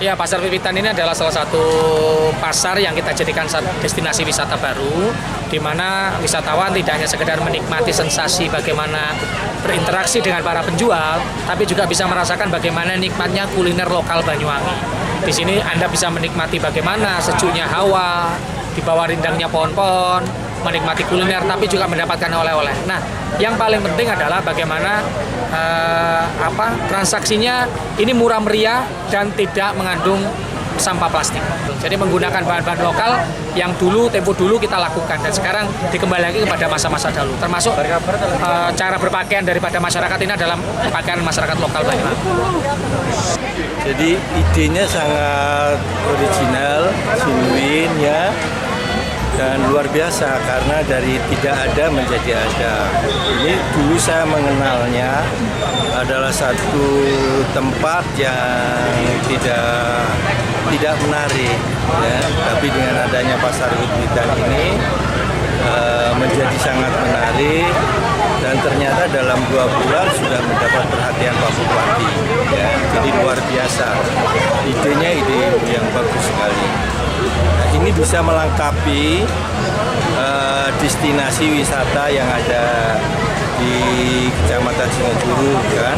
Ya, Pasar Pipitan ini adalah salah satu pasar yang kita jadikan destinasi wisata baru, di mana wisatawan tidak hanya sekedar menikmati sensasi bagaimana berinteraksi dengan para penjual, tapi juga bisa merasakan bagaimana nikmatnya kuliner lokal Banyuwangi. Di sini Anda bisa menikmati bagaimana sejuknya hawa, di bawah rindangnya pohon-pohon, menikmati kuliner, tapi juga mendapatkan oleh-oleh. Nah, yang paling penting adalah bagaimana transaksinya ini murah meriah dan tidak mengandung sampah plastik. Jadi menggunakan bahan-bahan lokal yang tempo dulu kita lakukan dan sekarang dikembali lagi kepada masa-masa dahulu. Termasuk cara berpakaian daripada masyarakat ini adalah pakaian masyarakat lokal Banyuwangi. Jadi idenya sangat original, genuine ya. Dan luar biasa karena dari tidak ada menjadi ada. Ini dulu saya mengenalnya adalah satu tempat yang tidak menarik, ya. Tapi dengan adanya Pasar Pipitan ini menjadi sangat menarik dan ternyata dalam 2 bulan sudah mendapat perhatian Pak Bupati. Ya. Jadi luar biasa. Idenya ide yang bagus sekali. Nah, ini bisa melengkapi destinasi wisata yang ada di Kecamatan Singojuru, kan?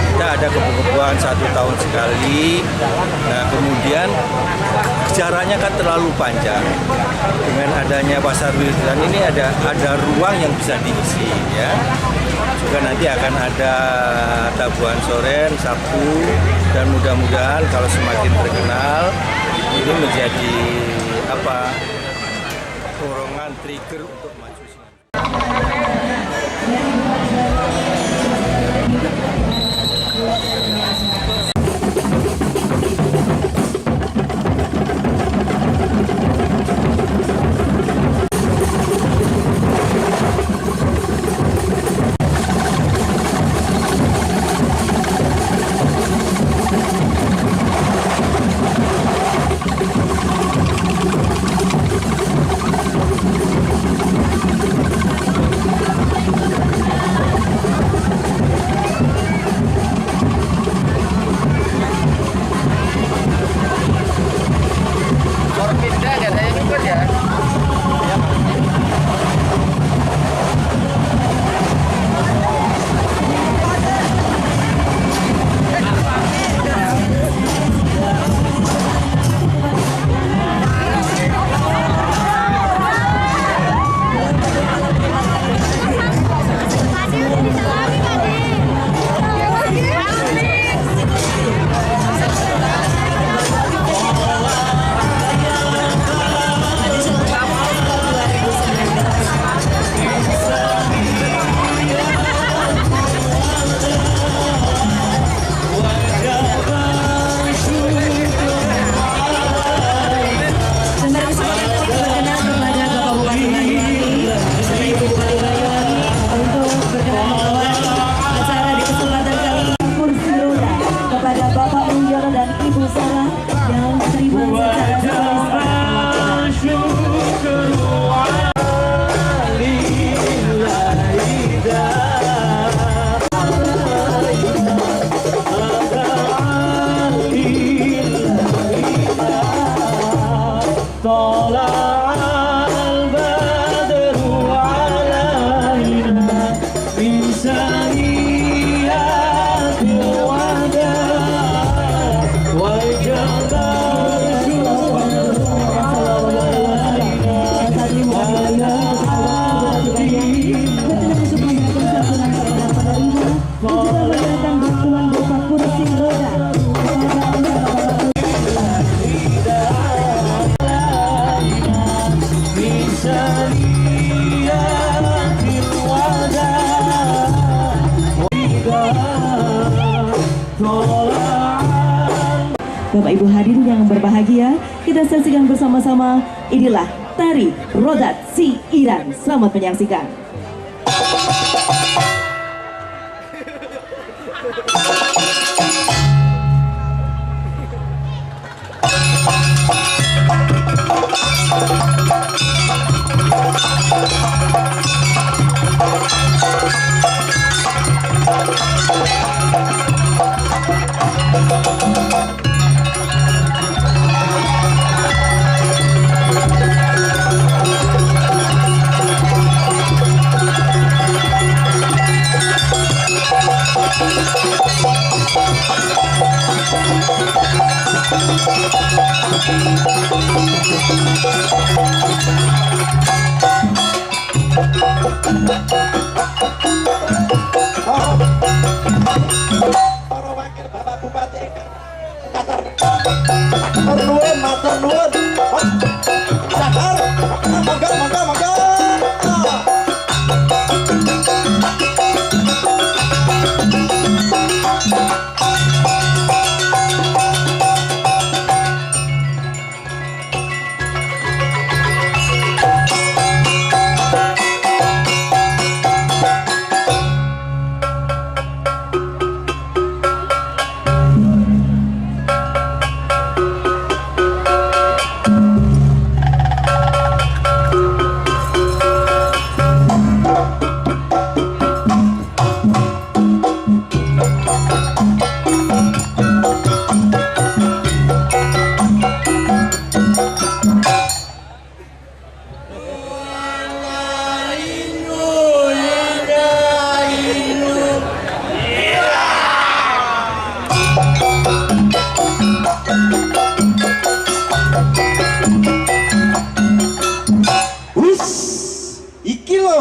Kita ada kebun-kebunan 1 tahun sekali. Nah, kemudian jaraknya kan terlalu panjang. Dengan adanya Pasar Pipitan ini ada ruang yang bisa diisi, ya. Juga nanti akan ada tabuhan soren, Sabtu, dan mudah-mudahan kalau semakin terkenal ini menjadi dorongan trigger untuk maju. Bapak Ibu hadirin yang berbahagia, kita saksikan bersama-sama. Inilah tari Rodat Si Iran. Selamat menyaksikan.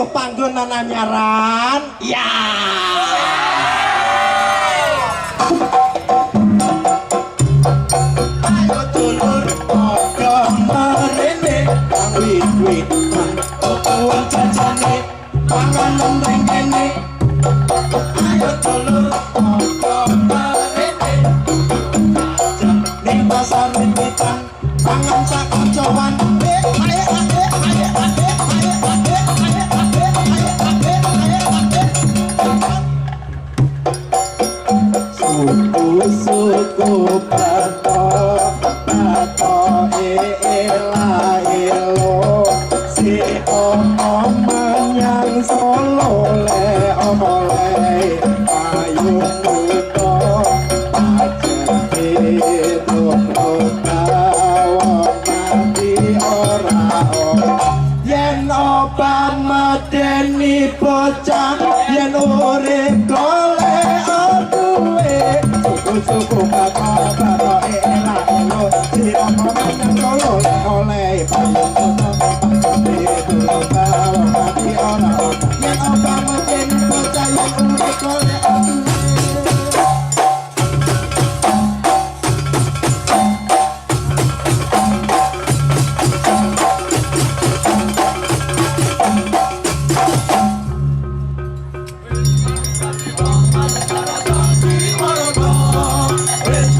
Panggonan anyaran ya. Ayo dulur padha marene kang wit-witan tuwuh jajane panganan ning kene. Ayo dulur padha marene ning pasar witan pangan sak kancawan. Suku pato ela elo si omanyang solo le omole payung muda pacet nanti ora yen oba medeni bocah yen urip golek duwe suku bato enak lo si omong solo oleh payung itu bawa hati orang yang oba mungkin percaya urip golek Wis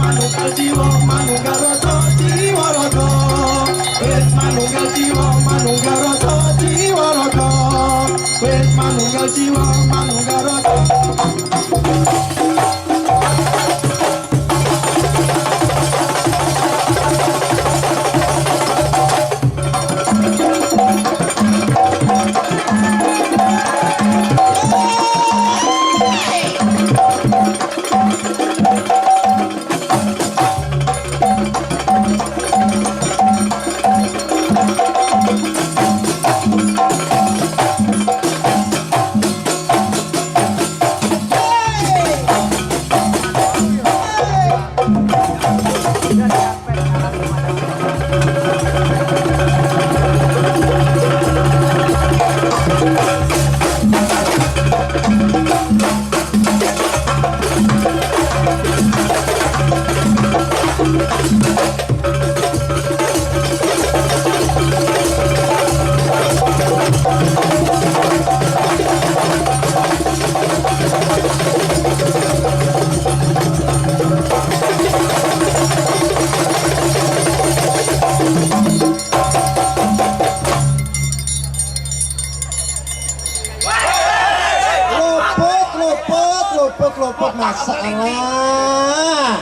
salah.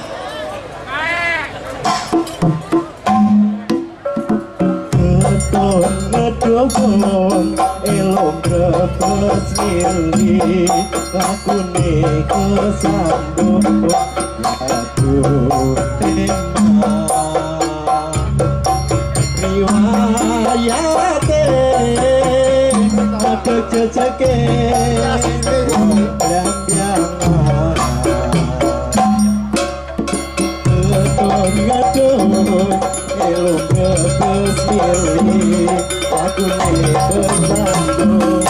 Ngedobon elom brebes ngili lakune kesambung lagu tema riwayate ada jejake ngedon elom brebes ngili aku nih bersambung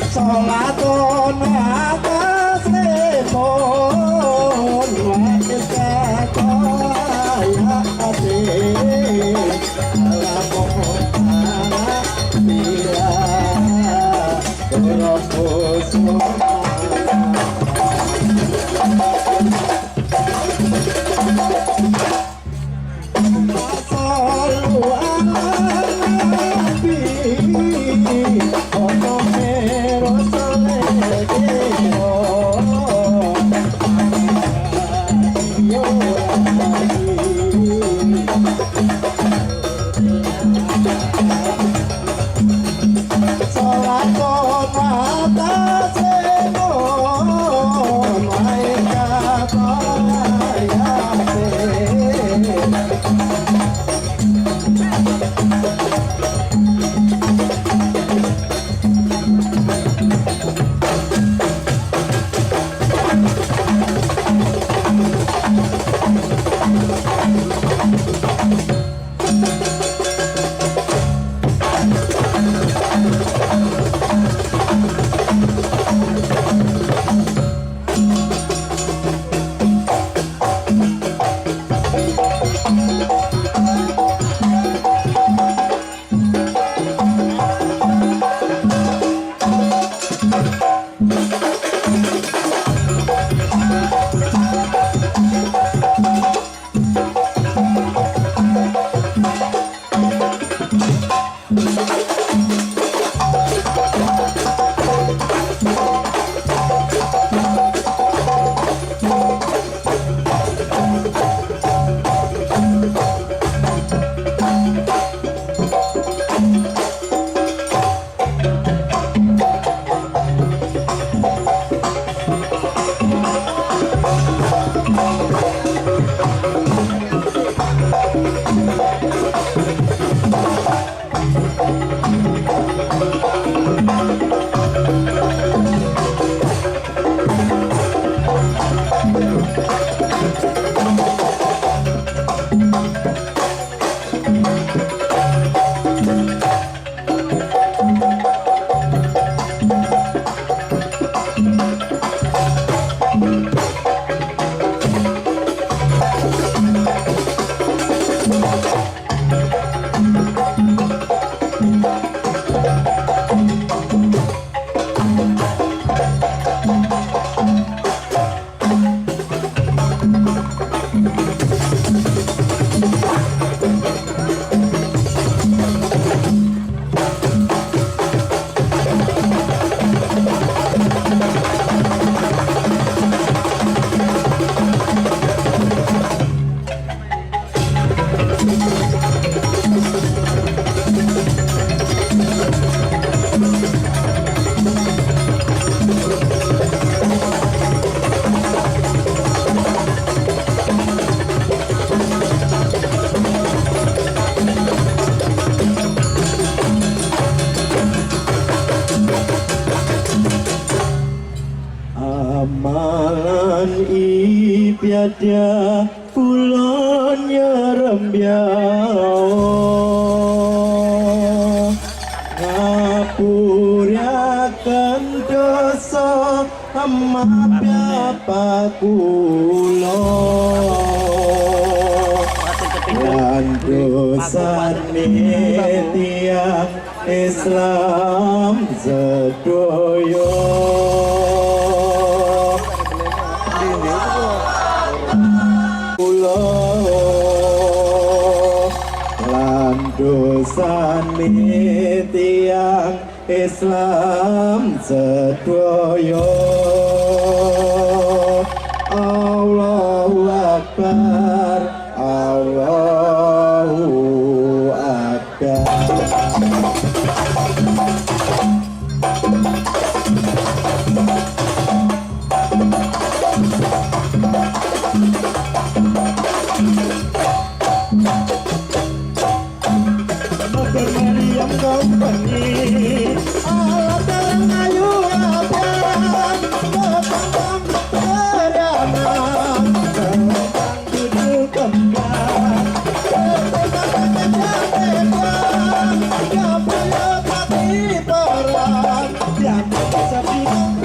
Salat Lan ipiada pulonya rembiao ngapurakan dosa amapya pakulo lan dosane tiang Islam sedoyo lan dosane tiang Islam sedoyo Allahu Akbar Allahu Akbar. Maryam Company alat dalam ayu abang kembang beranak kembang duduk kembang kembang kembang kapal pati perang yang bisa bingung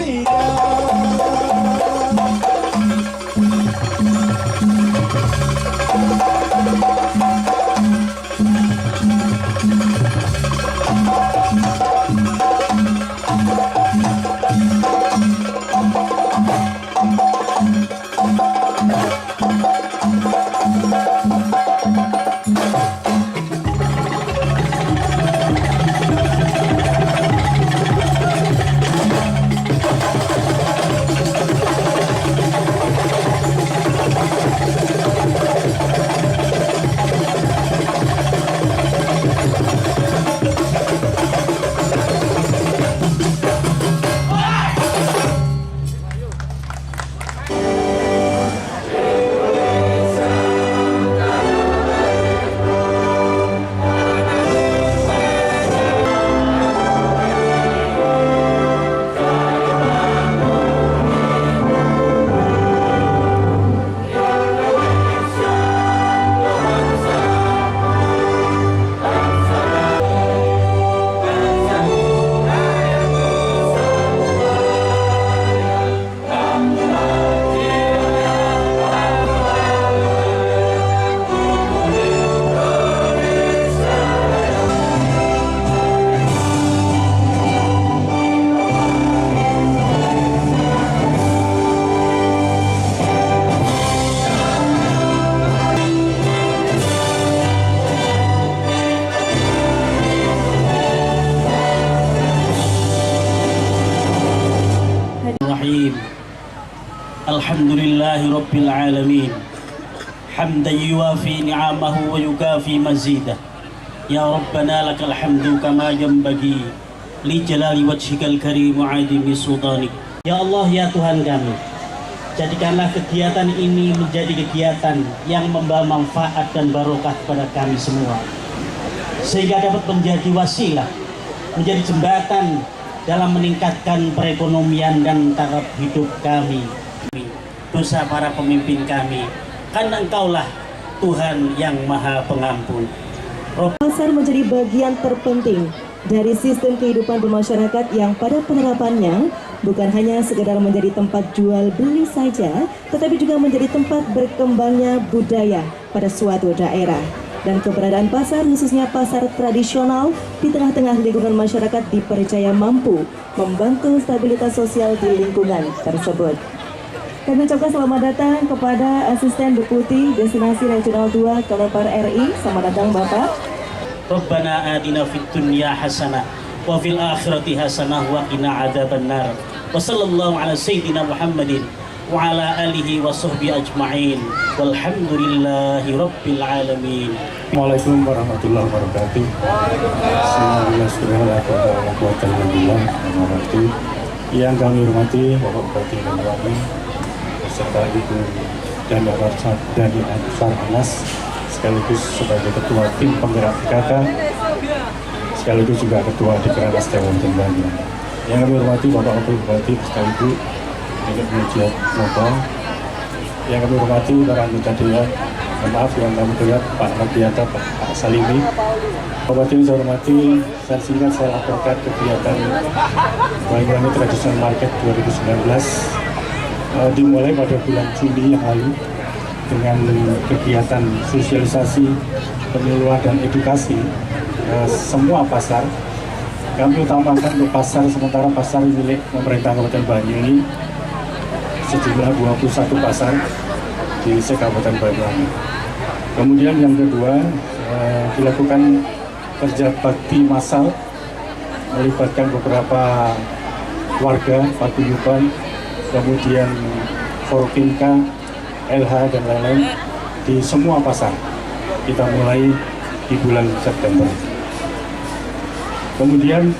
Alhamdulillahi Rabbil Alamin hamdan yuwafi ni'amahu wa yukafi mazidah. Ya Rabbana lakal hamdu kama yanbaghi li jalali wajhikal karim wa adimi sultanik. Ya Allah, ya Tuhan kami, jadikanlah kegiatan ini menjadi kegiatan yang membawa manfaat dan barokah kepada kami semua, sehingga dapat menjadi wasilah, menjadi jembatan dalam meningkatkan perekonomian dan taraf hidup kami, dosa para pemimpin kami, karena Engkaulah Tuhan yang Maha Pengampun. Pasar menjadi bagian terpenting dari sistem kehidupan bermasyarakat yang pada penerapannya bukan hanya sekedar menjadi tempat jual beli saja, tetapi juga menjadi tempat berkembangnya budaya pada suatu daerah. Dan keberadaan pasar, khususnya pasar tradisional di tengah-tengah lingkungan masyarakat, dipercaya mampu membantu stabilitas sosial di lingkungan tersebut. Kami ucapkan selamat datang kepada Asisten Deputi Destinasi Regional 2 Kemenpar RI. Selamat datang Bapak. Rabbana atina fid dunya hasanah wa fil akhirati hasanah wa qina adzabannar. Wa sallallahu ala sayyidina Muhammadin wa ala alihi wa sahbihi ajma'in. Walhamdulillahi rabbil alamin. Assalamualaikum warahmatullahi wabarakatuh. Bismillahirrahmanirrahim. Yang kami hormati Bapak Bupati Banyuwangi beserta Ibu Dani Ansar-Anas sekaligus sebagai Ketua Tim Penggerak PKK sekaligus juga Ketua Dekranasda Dewan Jembangan. Yang kami hormati Bapak Wakil Bupati beserta Ibu Mujiat Noto yang kami hormati para anggota dewan, maaf yang kami dengar Pak Rabiata, Pak Salimi. Bapak yang saya hormati, saya singkat saya laporkan kegiatan Banyuwangi Traditional Market 2019 dimulai pada bulan Juni yang lalu dengan kegiatan sosialisasi, penyuluhan dan edukasi semua pasar. Kami utamakan untuk pasar sementara pasar milik pemerintah Kabupaten Banyuwangi sejumlah 21 pasar di Kabupaten Banyuwangi. Kemudian yang kedua dilakukan kerja bakti massal melibatkan beberapa warga, paguyuban, kemudian Forpinka, LH dan lain-lain di semua pasar. Kita mulai di bulan September. Kemudian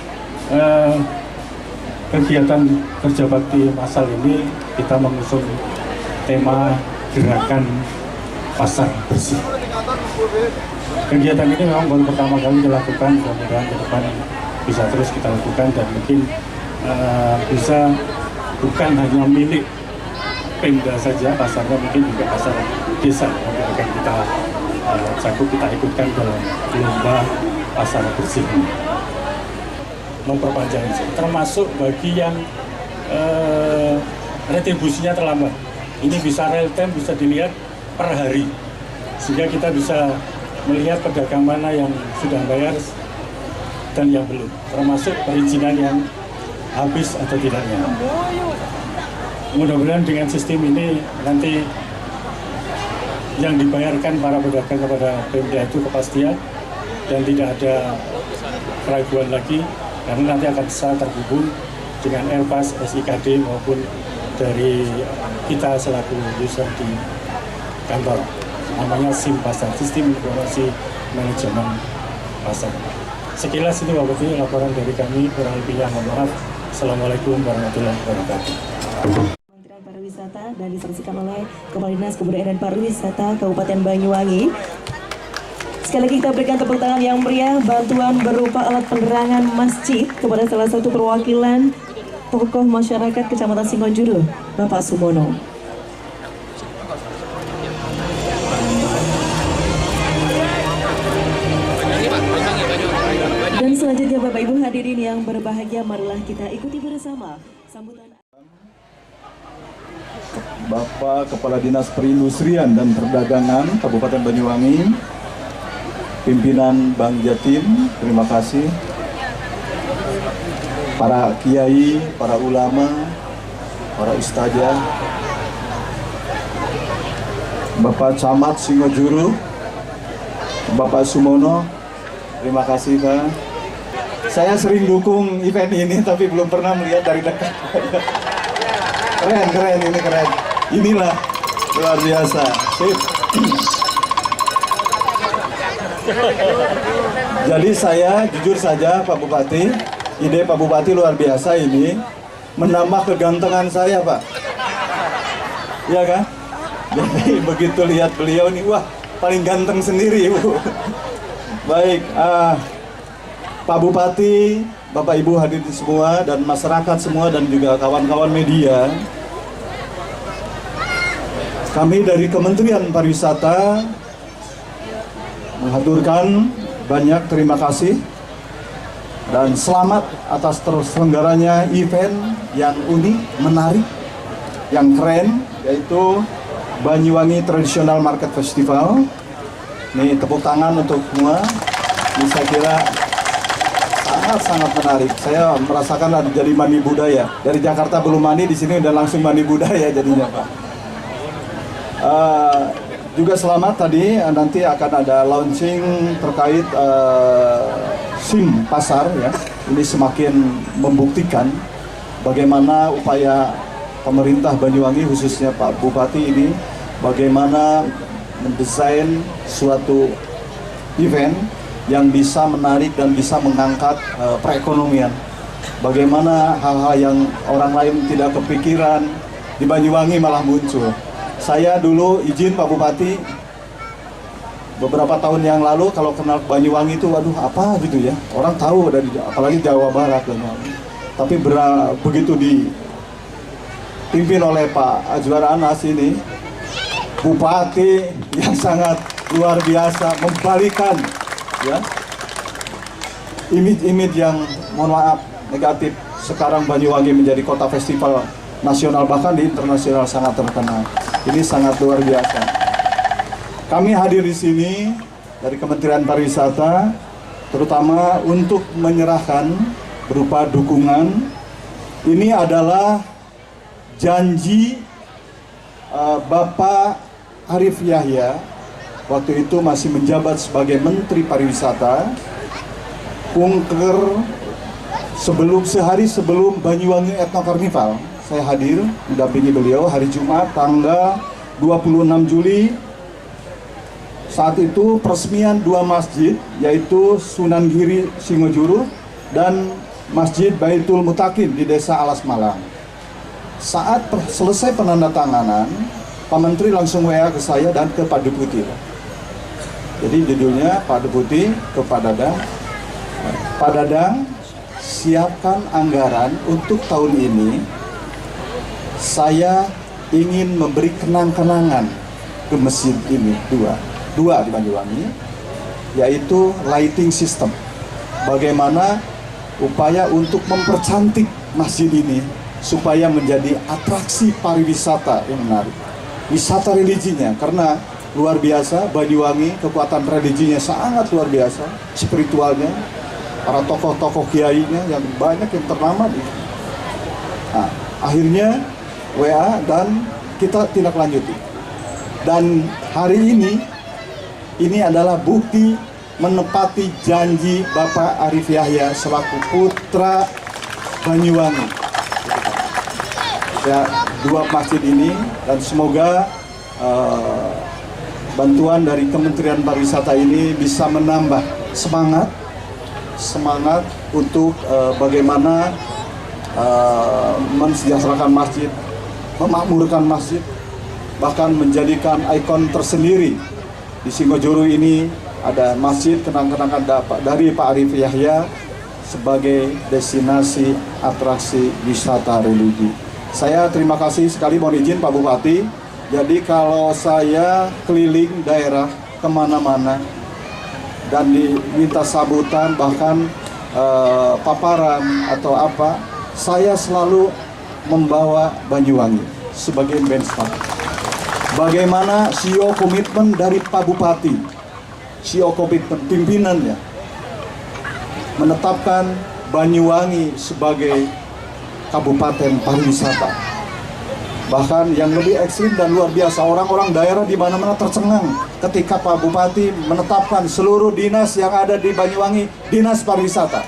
kegiatan kerja bakti massal ini kita mengusung tema gerakan pasar bersih. Kegiatan ini memang baru pertama kali dilakukan, mudah-mudahan ke depan bisa terus kita lakukan dan mungkin bisa bukan hanya milik Pemda saja, pasarnya mungkin juga pasar desa yang akan kita cakup, kita ikutkan dalam lomba pasar bersih ini. Memperpanjang itu, termasuk bagi yang retribusinya terlambat. Ini bisa real time, bisa dilihat per hari, sehingga kita bisa melihat pedagang mana yang sudah bayar dan yang belum, termasuk perizinan yang habis atau tidaknya. Mudah-mudahan dengan sistem ini nanti yang dibayarkan para pedagang kepada Pemda itu kepastian dan tidak ada keraguan lagi, karena nanti akan bisa terhubung dengan Airpas, SIKD maupun dari kita selaku user di kantor. Namanya SIM Pasar, Sistem Informasi Manajemen Pasar. Sekilas itu Bapak Ibu laporan dari kami, kurang lebihnya mohon maaf. Assalamualaikum warahmatullahi wabarakatuh. Kementerian Pariwisata dan disaksikan oleh Kepala Dinas Kebudayaan dan Pariwisata Kabupaten Banyuwangi. Sekali lagi kita berikan tepuk tangan yang meriah bantuan berupa alat penerangan masjid kepada salah satu perwakilan tokoh masyarakat Kecamatan Singonjuru, Bapak Sumono. Dan selanjutnya Bapak Ibu hadirin yang berbahagia, marilah kita ikuti bersama sambutan Bapak Kepala Dinas Perindustrian dan Perdagangan Kabupaten Banyuwangi, pimpinan Bank Jatim, terima kasih. Para kiai, para ulama, para ustazah, Bapak Camat Singonjuru, Bapak Sumono, terima kasih Pak. Saya sering dukung event ini tapi belum pernah melihat dari dekat. Keren, ini keren. Inilah luar biasa. Sip. Jadi saya jujur saja Pak Bupati, ide Pak Bupati luar biasa ini, menambah kegantengan saya Pak. Iya kan? Jadi begitu lihat beliau nih, wah paling ganteng sendiri Bu. Baik, Pak Bupati, Bapak Ibu hadirin semua dan masyarakat semua dan juga kawan-kawan media. Kami dari Kementerian Pariwisata mengaturkan banyak terima kasih dan selamat atas terselenggaranya event yang unik, menarik, yang keren, yaitu Banyuwangi Traditional Market Festival. Ini tepuk tangan untuk semua. Ini saya kira sangat menarik. Saya merasakan jadi mandi budaya. Dari Jakarta belum mandi, di sini udah langsung mandi budaya jadinya Pak. Juga selamat tadi nanti akan ada launching terkait SIM pasar ya. Ini semakin membuktikan bagaimana upaya pemerintah Banyuwangi khususnya Pak Bupati ini bagaimana mendesain suatu event yang bisa menarik dan bisa mengangkat perekonomian. Bagaimana hal-hal yang orang lain tidak kepikiran di Banyuwangi malah muncul. Saya dulu izin Pak Bupati beberapa tahun yang lalu kalau kenal Banyuwangi itu waduh apa gitu ya. Orang tahu dari apalagi Jawa Barat Banyuwangi. Tapi begitu dipimpin oleh Pak Azwar Anas ini bupati yang sangat luar biasa membalikan ya image-image yang mohon maaf negatif. Sekarang Banyuwangi menjadi kota festival nasional, bahkan di internasional sangat terkenal. Ini sangat luar biasa. Kami hadir di sini dari Kementerian Pariwisata terutama untuk menyerahkan berupa dukungan. Ini adalah janji Bapak Arief Yahya waktu itu masih menjabat sebagai Menteri Pariwisata, kunker sehari sebelum Banyuwangi Ethno Carnival. Saya hadir mendampingi beliau hari Jumat tanggal 26 Juli. Saat itu peresmian dua masjid, yaitu Sunan Giri Singojuru dan Masjid Baitul Mutakin di Desa Alas Malang. Saat selesai penandatanganan, Pak Menteri langsung WA ke saya dan ke Pak Deputi. Jadi judulnya Pak Deputi ke Pak Dadang. Pak Dadang, siapkan anggaran untuk tahun ini. Saya ingin memberi kenang-kenangan ke masjid ini dua di Banyuwangi, yaitu lighting system. Bagaimana upaya untuk mempercantik masjid ini supaya menjadi atraksi pariwisata yang menarik. Wisata religinya, karena luar biasa Banyuwangi, kekuatan religinya sangat luar biasa, spiritualnya, para tokoh-tokoh kiainya yang banyak yang ternama di. Nah, akhirnya WA dan kita tindak lanjuti. Dan hari ini adalah bukti menepati janji Bapak Arief Yahya selaku putra Banyuwangi. Ya, dua masjid ini, dan semoga bantuan dari Kementerian Pariwisata ini bisa menambah semangat untuk bagaimana mensejahterakan masjid, memakmurkan masjid, bahkan menjadikan ikon tersendiri. Di Singojuru ini ada masjid kenang-kenangan dari Pak Arief Yahya sebagai destinasi atraksi wisata religi. Saya terima kasih sekali, mohon izin Pak Bupati. Jadi kalau saya keliling daerah kemana-mana dan diminta sambutan, bahkan paparan atau apa, saya selalu membawa Banyuwangi sebagai benchmark. Bagaimana CEO komitmen dari Pak Bupati, CEO komitmen pimpinannya, menetapkan Banyuwangi sebagai kabupaten pariwisata. Bahkan yang lebih ekstrim dan luar biasa, orang-orang daerah di mana-mana tercengang ketika Pak Bupati menetapkan seluruh dinas yang ada di Banyuwangi dinas pariwisata.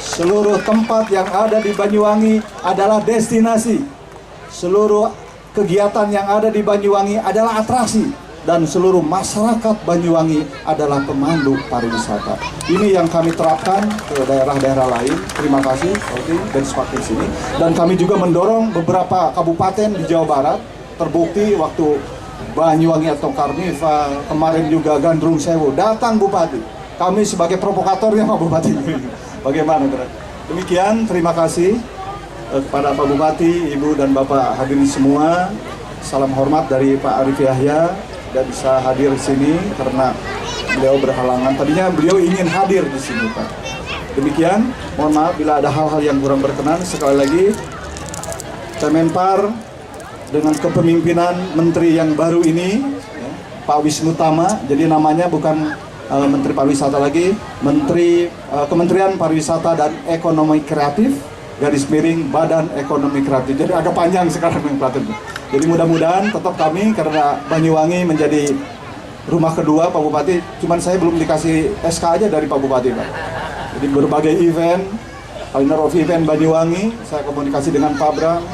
Seluruh tempat yang ada di Banyuwangi adalah destinasi. Seluruh kegiatan yang ada di Banyuwangi adalah atraksi, dan seluruh masyarakat Banyuwangi adalah pemandu pariwisata. Ini yang kami terapkan ke daerah-daerah lain. Terima kasih, oke, benchmark di sini. Dan kami juga mendorong beberapa kabupaten di Jawa Barat. Terbukti waktu Banyuwangi atau Karnival, kemarin juga Gandrung Sewu, datang Bupati. Kami sebagai provokatornya Pak Bupati. Bagaimana? Demikian, terima kasih kepada Pak Bupati, Ibu dan Bapak hadirin semua. Salam hormat dari Pak Arief Yahya. Tidak bisa hadir di sini karena beliau berhalangan. Tadinya beliau ingin hadir di sini, Pak. Demikian, mohon maaf bila ada hal-hal yang kurang berkenan. Sekali lagi, Kemenpar dengan kepemimpinan Menteri yang baru ini, ya, Pak Wisnu Tama. Jadi namanya bukan Menteri Pariwisata lagi, Kementerian Pariwisata dan Ekonomi Kreatif, garis miring Badan Ekonomi Kreatif. Jadi agak panjang sekarang nomenklaturnya. Jadi mudah-mudahan tetap kami, karena Banyuwangi menjadi rumah kedua Pak Bupati. Cuman saya belum dikasih SK aja dari Pak Bupati, Pak. Jadi berbagai event, kalender of event Banyuwangi, saya komunikasi dengan Pak Bram.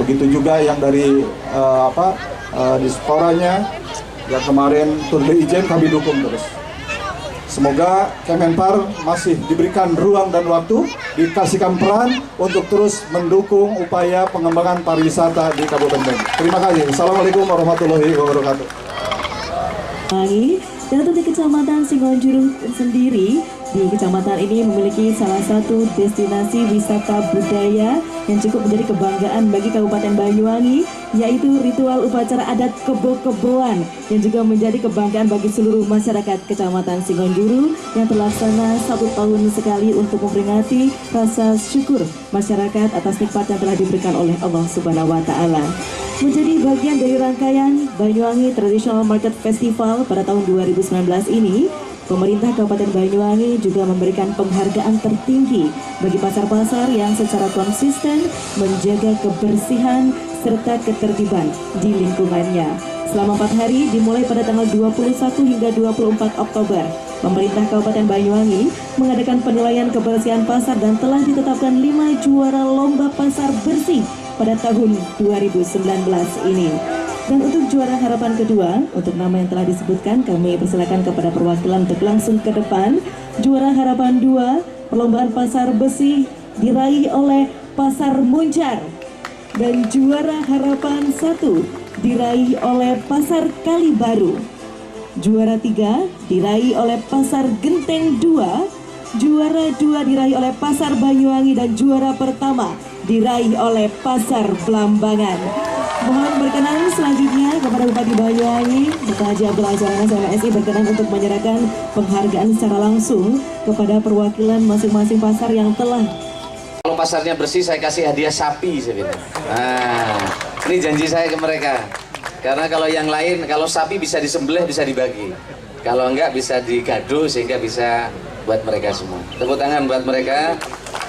Begitu juga yang dari disporanya, yang kemarin Tour de Ijen kami dukung terus. Semoga Kemenpar masih diberikan ruang dan waktu, dikasihkan peran untuk terus mendukung upaya pengembangan pariwisata di Kabupaten Banyuwangi. Terima kasih. Assalamualaikum warahmatullahi wabarakatuh. Dan untuk di Kecamatan Singojuru sendiri, di kecamatan ini memiliki salah satu destinasi wisata budaya yang cukup menjadi kebanggaan bagi Kabupaten Banyuwangi, yaitu ritual upacara adat kebo-keboan yang juga menjadi kebanggaan bagi seluruh masyarakat Kecamatan Singonjuru yang terlaksana 1 tahun sekali untuk memperingati rasa syukur masyarakat atas nikmat yang telah diberikan oleh Allah Subhanahu wa Ta'ala. Menjadi bagian dari rangkaian Banyuwangi Traditional Market Festival pada tahun 2019 ini, pemerintah Kabupaten Banyuwangi juga memberikan penghargaan tertinggi bagi pasar-pasar yang secara konsisten menjaga kebersihan serta ketertiban di lingkungannya. Selama 4 hari dimulai pada tanggal 21 hingga 24 Oktober, pemerintah Kabupaten Banyuwangi mengadakan penilaian kebersihan pasar dan telah ditetapkan 5 juara lomba pasar bersih pada tahun 2019 ini. Dan untuk juara harapan kedua, untuk nama yang telah disebutkan, kami persilakan kepada perwakilan untuk langsung ke depan. Juara harapan 2, perlombaan pasar besi diraih oleh Pasar Muncar. Dan juara harapan 1 diraih oleh Pasar Kalibaru. Juara 3 diraih oleh Pasar Genteng 2. Juara 2 diraih oleh Pasar Banyuwangi dan juara pertama diraih oleh Pasar Belambangan. Mohon berkenan selanjutnya kepada Bupati Banyuwangi, Bapak Haji Abdul Azhar MSI berkenan untuk menyerahkan penghargaan secara langsung kepada perwakilan masing-masing pasar yang telah. Kalau pasarnya bersih saya kasih hadiah sapi sebenarnya. Nah, ini janji saya ke mereka. Karena kalau yang lain, kalau sapi bisa disembelih, bisa dibagi. Kalau enggak bisa digado sehingga bisa buat mereka semua. Tepuk tangan buat mereka.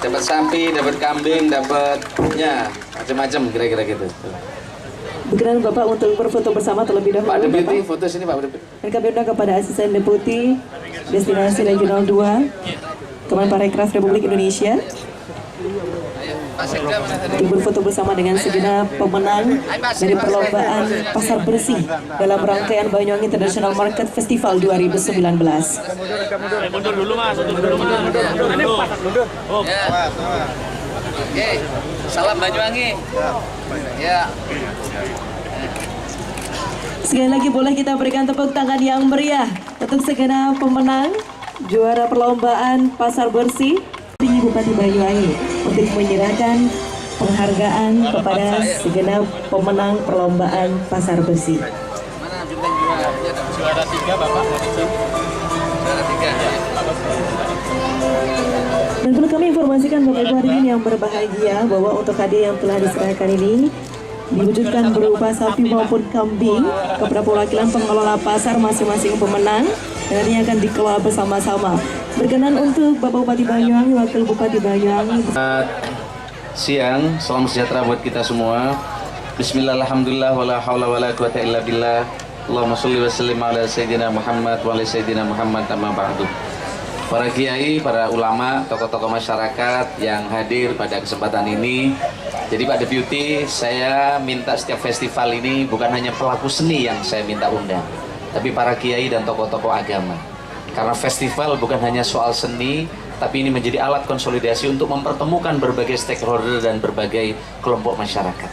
Dapat sapi, dapat kambing, dapatnya macam-macam kira-kira gitu. Berkenan Bapak untuk berfoto bersama terlebih dahulu. Pak Deputi, foto sini Pak Deputi. Dan kami undang kepada Asisten Deputi Destinasi Regional 2 Kemenparekraf Republik Indonesia untuk berfoto bersama dengan segenap pemenang dari perlombaan pasar bersih dalam rangkaian Banyuwangi International Market Festival 2019. Mundur dulu mas, Oke, salam Banyuwangi. Ya. Sekali lagi boleh kita berikan tepuk tangan yang meriah untuk segenap pemenang juara perlombaan pasar bersih di Bupati Banyuwangi untuk menyerahkan penghargaan kepada segenap pemenang perlombaan pasar bersih. Mana bintang juara 3 Bapak? Juara 3. Dan perlu kami informasikan Bapak Ibu hadirin yang berbahagia bahwa untuk hadiah yang telah diserahkan ini diwujudkan berupa sapi maupun kambing kepada perwakilan pengelola pasar masing-masing pemenang dan ini akan dikelola bersama-sama. Berkenan untuk Bapak Bupati Banyuwangi, Wakil Bupati Banyuwangi. Siang, salam sejahtera buat kita semua. Bismillah, alhamdulillah, wala hawla wala quwata illa billah. Allahumma sholli wa sallim ala sayyidina Muhammad wa ala sayyidina Muhammad amma ba'du. Para kiai, para ulama, tokoh-tokoh masyarakat yang hadir pada kesempatan ini. Jadi Pak Deputi, saya minta setiap festival ini bukan hanya pelaku seni yang saya minta undang, tapi para kiai dan tokoh-tokoh agama. Karena festival bukan hanya soal seni, tapi ini menjadi alat konsolidasi untuk mempertemukan berbagai stakeholder dan berbagai kelompok masyarakat.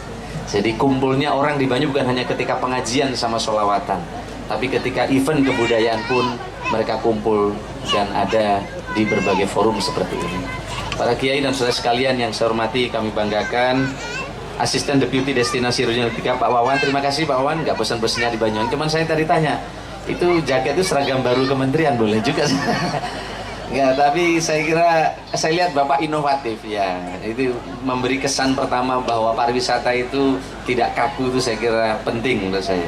Jadi kumpulnya orang di Banyu bukan hanya ketika pengajian sama sholawatan, tapi ketika event kebudayaan pun mereka kumpul dan ada di berbagai forum seperti ini. Para kiai dan saudara sekalian yang saya hormati, kami banggakan Asisten Deputi Destinasi Regional 3 Pak Wawan. Terima kasih Pak Wawan, nggak bosan-bosannya di Banyuwangi. Cuman saya tadi tanya, itu jaket itu seragam baru kementerian boleh juga? Ya, tapi saya lihat Bapak inovatif ya. Itu memberi kesan pertama bahwa pariwisata itu tidak kaku, itu saya kira penting menurut saya.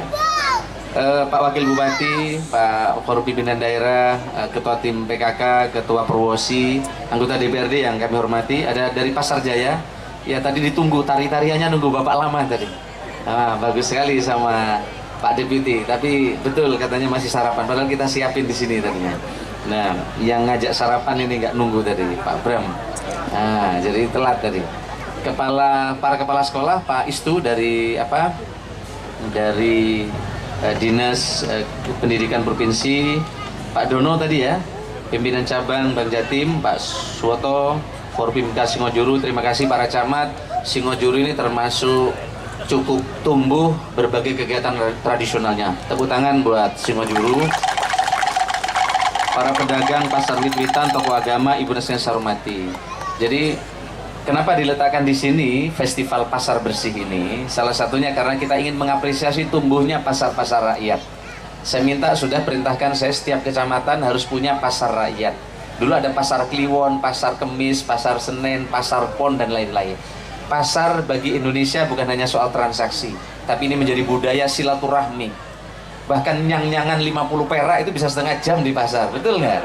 Pak Wakil Bupati, Pak Forum Pimpinan Daerah, Ketua Tim PKK, Ketua Perwosi, anggota DPRD yang kami hormati, ada dari Pasar Jaya. Ya tadi ditunggu, tari-tariannya nunggu Bapak lama tadi. Nah, bagus sekali sama Pak Deputi, tapi betul katanya masih sarapan, padahal kita siapin di sini tadinya. Nah, yang ngajak sarapan ini nggak nunggu tadi, Pak Bram. Nah, jadi telat tadi. Para kepala sekolah, Pak Istu dari Dinas Pendidikan Provinsi, Pak Dono tadi ya, pimpinan cabang Bang Jatim, Pak Suwoto, Forpimda Singojuru. Terima kasih para camat. Singojuru ini termasuk cukup tumbuh berbagai kegiatan tradisionalnya. Tepuk tangan buat Singojuru. para pedagang, pasar wit-witan, tokoh agama, ibu dan saudara saya hormati. Jadi kenapa diletakkan di sini festival pasar bersih ini? Salah satunya karena kita ingin mengapresiasi tumbuhnya pasar-pasar rakyat. Saya minta, sudah perintahkan saya setiap kecamatan harus punya pasar rakyat. Dulu ada pasar Kliwon, pasar Kemis, pasar Senen, pasar Pon, dan lain-lain. Pasar bagi Indonesia bukan hanya soal transaksi, tapi ini menjadi budaya silaturahmi. Bahkan nyang-nyangan 50 perak itu bisa setengah jam di pasar, betul nggak?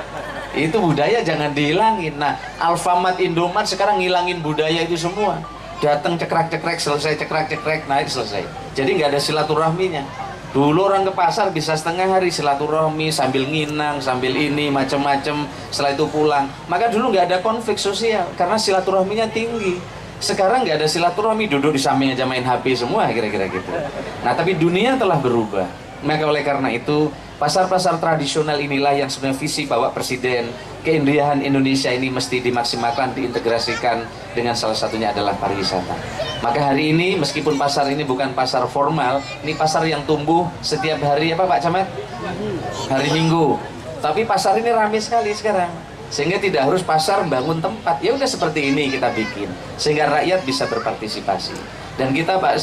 Itu budaya jangan dihilangin. Nah, Alfamart, Indomart sekarang ngilangin budaya itu semua. Datang cekrek-cekrek, selesai cekrek-cekrek, naik selesai. Jadi nggak ada silaturahminya. Dulu orang ke pasar bisa setengah hari silaturahmi sambil nginang, sambil ini macam-macam. Setelah itu pulang. Maka dulu nggak ada konflik sosial karena silaturahminya tinggi. Sekarang nggak ada silaturahmi, duduk di samping aja main HP semua, kira-kira gitu. Nah, tapi dunia telah berubah. Maka oleh karena itu, pasar-pasar tradisional inilah yang sebenarnya visi Bapak Presiden, keindahan Indonesia ini mesti dimaksimalkan, diintegrasikan dengan salah satunya adalah pariwisata. Maka hari ini meskipun pasar ini bukan pasar formal, ini pasar yang tumbuh setiap hari apa Pak Camat? Hari Minggu. Tapi pasar ini ramai sekali sekarang. Sehingga tidak harus pasar bangun tempat. Ya udah seperti ini kita bikin sehingga rakyat bisa berpartisipasi. Dan kita Pak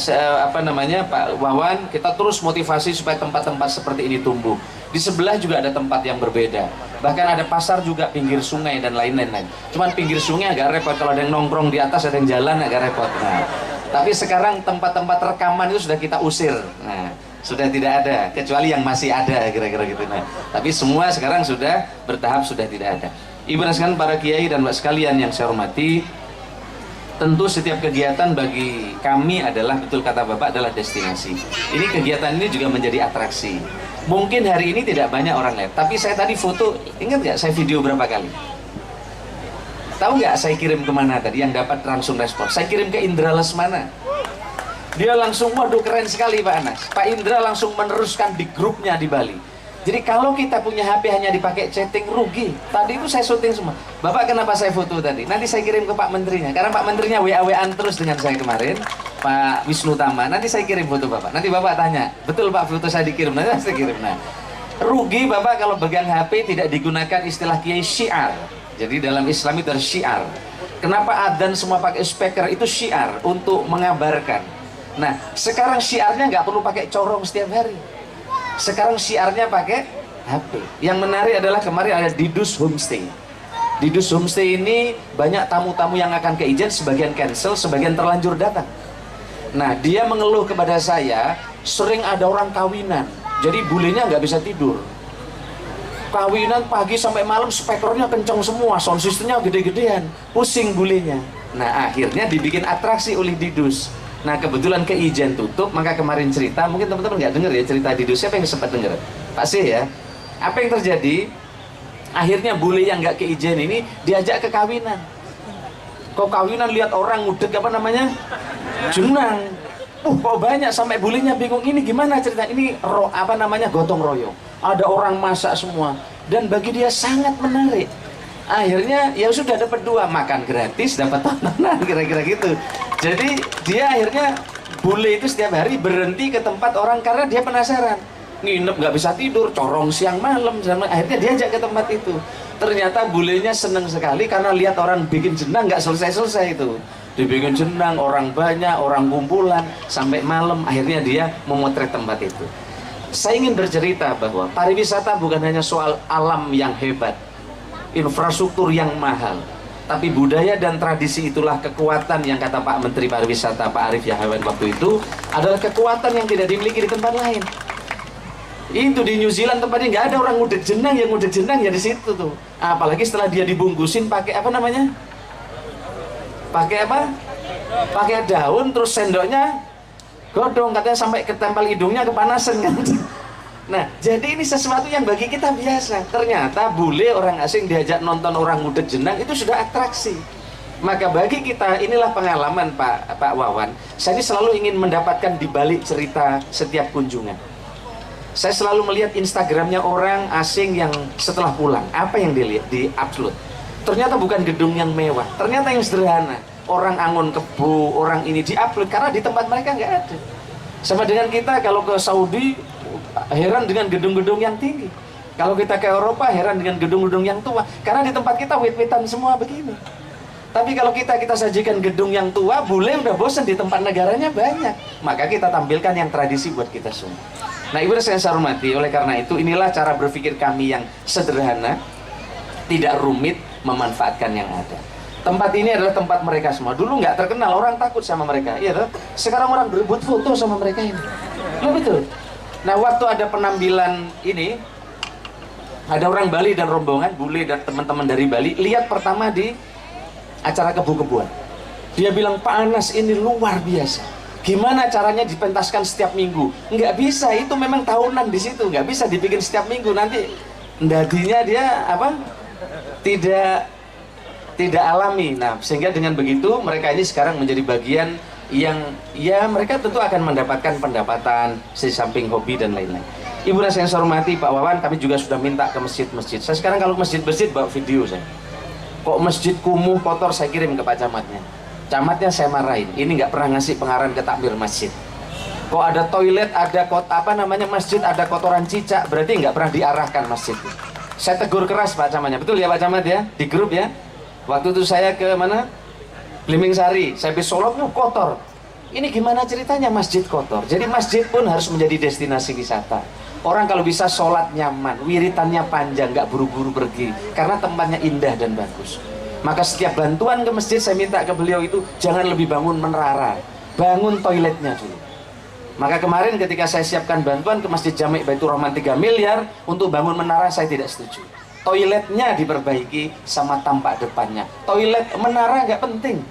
Wawan, kita terus motivasi supaya tempat-tempat seperti ini tumbuh. Di sebelah juga ada tempat yang berbeda. Bahkan ada pasar juga pinggir sungai dan lain-lain. Cuman pinggir sungai agak repot, kalau ada yang nongkrong di atas, ada yang jalan agak repot. Nah, tapi sekarang tempat-tempat rekaman itu sudah kita usir. Nah, sudah tidak ada, kecuali yang masih ada kira-kira gitu. Nah, tapi semua sekarang sudah bertahap, sudah tidak ada. Ibu dan sekalian, para kiai dan mbak sekalian yang saya hormati, tentu setiap kegiatan bagi kami adalah, betul kata Bapak, adalah destinasi. Ini kegiatan ini juga menjadi atraksi. Mungkin hari ini tidak banyak orang lihat, tapi saya tadi foto, ingat nggak saya video berapa kali? Tahu nggak saya kirim kemana tadi yang dapat langsung respon? Saya kirim ke Indra Lesmana. Dia langsung, waduh keren sekali Pak Anas. Pak Indra langsung meneruskan di grupnya di Bali. Jadi kalau kita punya HP hanya dipakai chatting, rugi. Tadi itu saya syuting semua. Bapak kenapa saya foto tadi? Nanti saya kirim ke Pak Menterinya. Karena Pak Menterinya WA-WAan terus dengan saya kemarin, Pak Wisnu Tama. Nanti saya kirim foto Bapak. Nanti Bapak tanya, betul Pak foto saya dikirim? Nanti saya kirim. Nah, rugi Bapak kalau pegang HP tidak digunakan istilah kiai syiar. Jadi dalam Islam itu ada syiar. Kenapa adzan semua pakai speaker? Itu syiar untuk mengabarkan. Nah, sekarang syiarnya nggak perlu pakai corong setiap hari. Sekarang syiarnya pakai HP. Yang menarik adalah kemarin ada Didus Homestay. Didus Homestay ini banyak tamu-tamu yang akan ke Ijen, sebagian cancel, sebagian terlanjur datang. Nah, dia mengeluh kepada saya, sering ada orang kawinan, jadi bulenya nggak bisa tidur. Kawinan pagi sampai malam, speakernya kencang semua, sound systemnya gede-gedean, pusing bulenya. Nah, akhirnya dibikin atraksi oleh Didus. Nah, kebetulan ke Ijen tutup, maka kemarin cerita, mungkin teman-teman nggak dengar ya cerita Didus, siapa yang sempat dengar? Pak Sih ya. Apa yang terjadi? Akhirnya bule yang nggak ke Ijen ini diajak ke kawinan. Kok kawinan lihat orang ngudek apa namanya? Jenang. Kok banyak, sampai bulenya bingung, ini gimana cerita? Ini gotong royong. Ada orang masak semua dan bagi dia sangat menarik. Akhirnya ya sudah dapat dua, makan gratis, dapat tontonan, kira-kira gitu. Jadi dia akhirnya bule itu setiap hari berhenti ke tempat orang karena dia penasaran. Nginep nggak bisa tidur, corong siang malam, akhirnya diajak ke tempat itu. Ternyata bulenya seneng sekali karena lihat orang bikin jenang nggak selesai-selesai itu. Dibikin jenang, orang banyak, orang kumpulan sampai malam, akhirnya dia memotret tempat itu. Saya ingin bercerita bahwa pariwisata bukan hanya soal alam yang hebat, infrastruktur yang mahal, tapi budaya dan tradisi itulah kekuatan yang kata Pak Menteri Pariwisata Pak Arief Yahya waktu itu adalah kekuatan yang tidak dimiliki di tempat lain. Itu di New Zealand tempatnya nggak ada orang ngudek jenang, yang ngudek jenang ya di situ tuh. Apalagi setelah dia dibungkusin pakai apa namanya? Pakai apa? Pakai daun, terus sendoknya godong, katanya sampai ketempel hidungnya kepanasan kan. Nah, jadi ini sesuatu yang bagi kita biasa. Ternyata bule orang asing diajak nonton orang ngudek jenang itu sudah atraksi. Maka bagi kita inilah pengalaman Pak Wawan. Saya ini selalu ingin mendapatkan di balik cerita setiap kunjungan. Saya selalu melihat Instagramnya orang asing yang setelah pulang, apa yang dilihat, di-upload. Ternyata bukan gedung yang mewah, ternyata yang sederhana. Orang angon kebo, orang ini di-upload karena di tempat mereka nggak ada. Sama dengan kita kalau ke Saudi, heran dengan gedung-gedung yang tinggi. Kalau kita ke Eropa heran dengan gedung-gedung yang tua, karena di tempat kita wit-witan semua begini. Tapi kalau kita sajikan gedung yang tua, bule udah bosan, di tempat negaranya banyak. Maka kita tampilkan yang tradisi buat kita semua. Nah, ibu yang saya hormati, oleh karena itu inilah cara berpikir kami yang sederhana, tidak rumit, memanfaatkan yang ada. Tempat ini adalah tempat mereka semua. Dulu nggak terkenal, orang takut sama mereka. Iya toh? Sekarang orang berebut foto sama mereka ini. Loh, betul. Nah, waktu ada penampilan ini, ada orang Bali dan rombongan, bule dan teman-teman dari Bali, lihat pertama di acara kebu-kebuan. Dia bilang, Pak Anas ini luar biasa. Gimana caranya dipentaskan setiap minggu? Nggak bisa, itu memang tahunan di situ. Nggak bisa dibikin setiap minggu. Nanti dadinya dia apa? Tidak alami. Nah, sehingga dengan begitu mereka ini sekarang menjadi bagian yang ya mereka tentu akan mendapatkan pendapatan di samping hobi dan lain-lain. Ibu dan saya hormati, Pak Wawan, kami juga sudah minta ke masjid-masjid. Saya sekarang kalau masjid-masjid bawa video saya. Kok masjid kumuh, kotor, saya kirim ke Pak Camatnya. Camatnya saya marahin, ini nggak pernah ngasih pengarahan ke takmir masjid. Kok ada toilet, ada masjid, ada kotoran cicak, berarti nggak pernah diarahkan masjid. Saya tegur keras Pak Camatnya, betul ya Pak Camat ya, di grup ya. Waktu itu saya ke mana? Blimbing Sari, saya habis sholat, kotor. Ini gimana ceritanya masjid kotor? Jadi masjid pun harus menjadi destinasi wisata. Orang kalau bisa sholat nyaman, wiritannya panjang, nggak buru-buru pergi, karena tempatnya indah dan bagus. Maka setiap bantuan ke masjid saya minta ke beliau itu jangan lebih bangun menara, bangun toiletnya dulu. Maka kemarin ketika saya siapkan bantuan ke Masjid Jami' Baitur Rahman 3 miliar untuk bangun menara, saya tidak setuju. Toiletnya diperbaiki sama tampak depannya. Toilet menara nggak penting.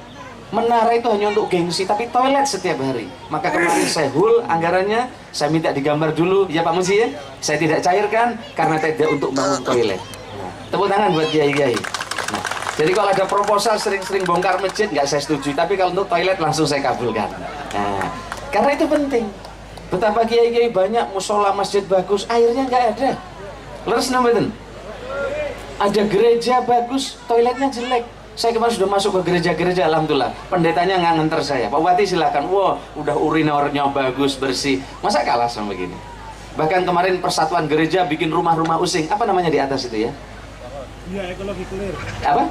Menara itu hanya untuk gengsi, tapi toilet setiap hari. Maka kemarin saya anggarannya, saya minta digambar dulu, ya Pak Musi ya. Saya tidak cairkan karena tidak untuk bangun toilet. Nah, tepuk tangan buat kiai-kiai. Nah, jadi kalau ada proposal sering-sering bongkar masjid nggak saya setuju, tapi kalau untuk toilet langsung saya kabulkan. Nah, karena itu penting. Betapa kiai-kiai banyak musola masjid bagus, airnya nggak ada. Leres namanya. Ada gereja bagus, toiletnya jelek. Saya kemarin sudah masuk ke gereja-gereja, alhamdulillah. Pendetanya nggak nganter saya. Pak Wati silakan. Wah, udah urinornya bagus, bersih. Masa kalah sama begini? Bahkan kemarin persatuan gereja bikin rumah-rumah using. Apa namanya di atas itu ya? Gria ekologi kelir. Apa?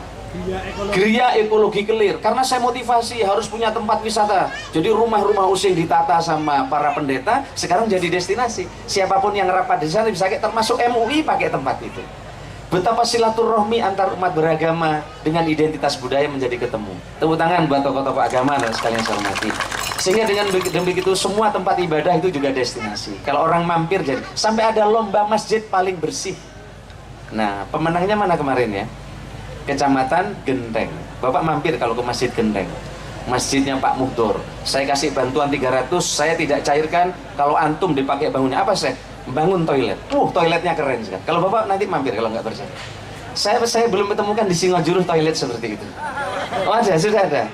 Gria ekologi kelir. Karena saya motivasi harus punya tempat wisata. Jadi rumah-rumah using ditata sama para pendeta. Sekarang jadi destinasi. Siapapun yang rapat di sana bisa pakai, termasuk MUI pakai tempat itu. Betapa silaturahmi antar umat beragama dengan identitas budaya menjadi ketemu. Tepuk tangan buat tokoh-tokoh agama dan sekalian saya hormati. Sehingga dengan begitu semua tempat ibadah itu juga destinasi. Kalau orang mampir jadi sampai ada lomba masjid paling bersih. Nah, pemenangnya mana kemarin ya? Kecamatan Genteng. Bapak mampir kalau ke Masjid Genteng. Masjidnya Pak Muhdor. Saya kasih bantuan 300, saya tidak cairkan. Kalau antum dipakai bangunnya apa saya? Bangun toilet. Toiletnya keren sekali. Kalau Bapak nanti mampir kalau nggak percaya. Saya belum ketemukan di Singojuruh toilet seperti itu. Oh ada, sudah ada.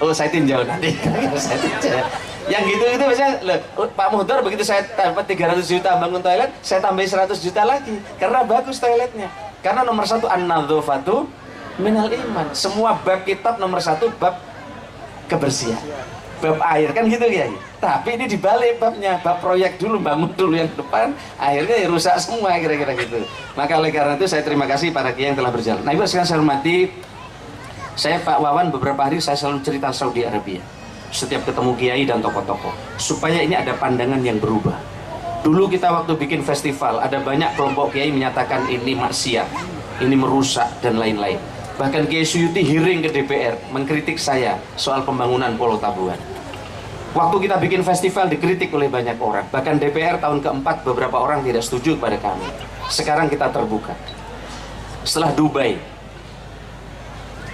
Oh saya tinjau nanti. Saya tinjau. Yang gitu itu biasanya Pak Muhdor begitu saya dapat 300 juta bangun toilet, saya tambahin 100 juta lagi karena bagus toiletnya. Karena nomor 1 an-nadzafatu minal iman. Semua bab kitab nomor 1 bab kebersihan. Bab air kan gitu ya. Tapi ini dibalik babnya, bab proyek dulu, bangun dulu yang depan, akhirnya rusak semua kira-kira gitu. Maka oleh karena itu saya terima kasih para kiai yang telah berjalan. Nah, ibu sekarang saya hormati, saya Pak Wawan beberapa hari saya selalu cerita Saudi Arabia. Setiap ketemu kiai dan tokoh-tokoh, supaya ini ada pandangan yang berubah. Dulu kita waktu bikin festival, ada banyak kelompok kiai menyatakan ini maksiat, ini merusak dan lain-lain. Bahkan Kiai Suyuti hearing ke DPR mengkritik saya soal pembangunan Pulau Tabuan. Waktu kita bikin festival dikritik oleh banyak orang. Bahkan DPR tahun keempat beberapa orang tidak setuju kepada kami. Sekarang kita terbuka. Setelah Dubai,